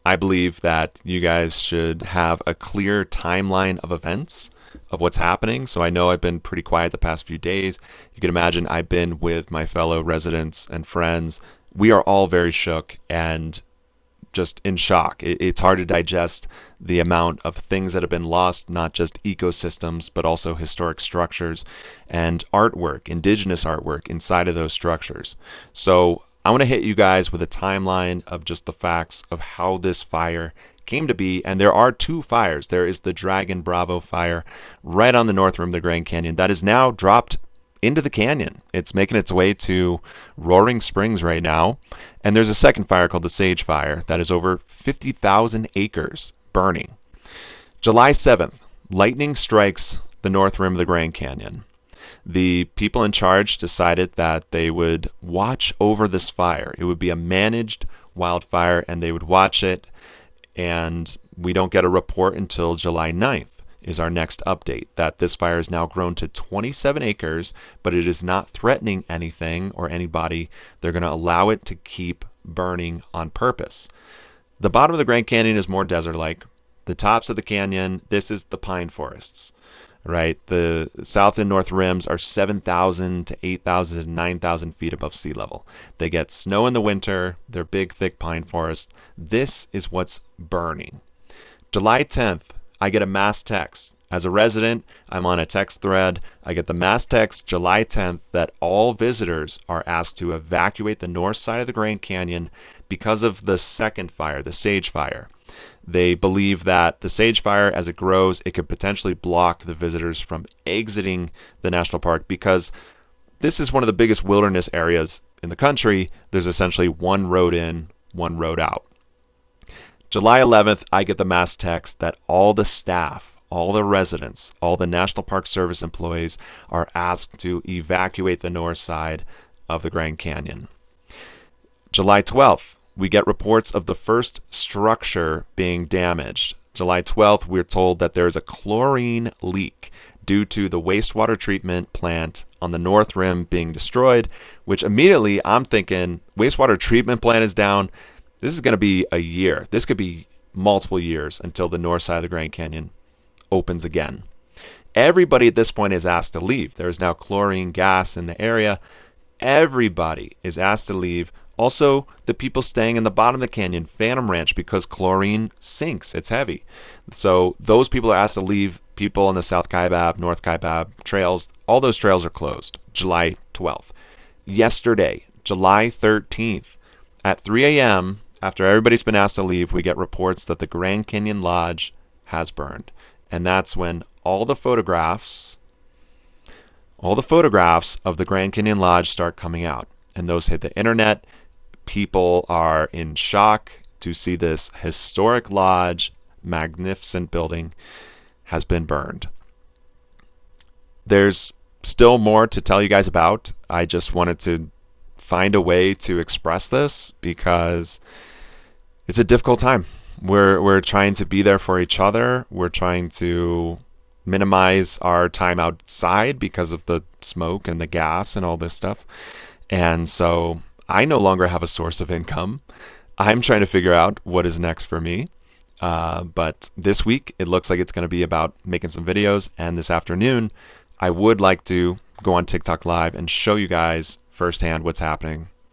I believe that you guys should have a clear timeline of events of what's happening. So I know I've been pretty quiet the past few days. You can imagine I've been with my fellow residents and friends. We are all very shook and just in shock. It's hard to digest the amount of things that have been lost, not just ecosystems, but also historic structures and artwork, indigenous artwork inside of those structures. So I want to hit you guys with a timeline of just the facts of how this fire came to be. And there are two fires. There is the Dragon Bravo fire right on the north rim of the Grand Canyon that is now dropped into the canyon. It's making its way to Roaring Springs right now. And there's a second fire called the Sage Fire that is over 50,000 acres burning. July 7th, lightning strikes the north rim of the Grand Canyon. The people in charge decided that they would watch over this fire. It would be a managed wildfire and they would watch it, and we don't get a report until July 9th is our next update, that this fire has now grown to 27 acres, but it is not threatening anything or anybody. They're going to allow it to keep burning on purpose. The bottom of the Grand Canyon is more desert-like. The tops of the canyon, this is the pine forests, right? The south and north rims are 7,000 to 8,000 to 9,000 feet above sea level. They get snow in the winter. They're big, thick pine forests. This is what's burning. July 10th, I get a mass text. As a resident, I'm on a text thread. I get the mass text July 10th that all visitors are asked to evacuate the north side of the Grand Canyon because of the second fire, the Sage Fire. They believe that the Sage Fire, as it grows, it could potentially block the visitors from exiting the national park because this is one of the biggest wilderness areas in the country. There's essentially one road in, one road out. July 11th, I get the mass text that all the staff, all the residents, all the National Park Service employees are asked to evacuate the north side of the Grand Canyon. July 12th, we get reports of the first structure being damaged. July 12th, we're told that there's a chlorine leak due to the wastewater treatment plant on the north rim being destroyed, which immediately I'm thinking, wastewater treatment plant is down. This is going to be a year. This could be multiple years until the north side of the Grand Canyon opens again. Everybody at this point is asked to leave. There is now chlorine gas in the area. Everybody is asked to leave. Also, the people staying in the bottom of the canyon, Phantom Ranch, because chlorine sinks. It's heavy. So those people are asked to leave. People on the South Kaibab, North Kaibab trails, all those trails are closed. July 12th. Yesterday, July 13th, at 3 a.m., after everybody's been asked to leave, we get reports that the Grand Canyon Lodge has burned. And that's when all the photographs of the Grand Canyon Lodge start coming out. And those hit the internet. People are in shock to see this historic lodge, magnificent building, has been burned. There's still more to tell you guys about. I just wanted to find a way to express this because it's a difficult time. We're trying to be there for each other. We're trying to minimize our time outside because of the smoke and the gas and all this stuff. And so I no longer have a source of income. I'm trying to figure out what is next for me. But this week, it looks like it's going to be about making some videos. And this afternoon, I would like to go on TikTok Live and show you guys firsthand what's happening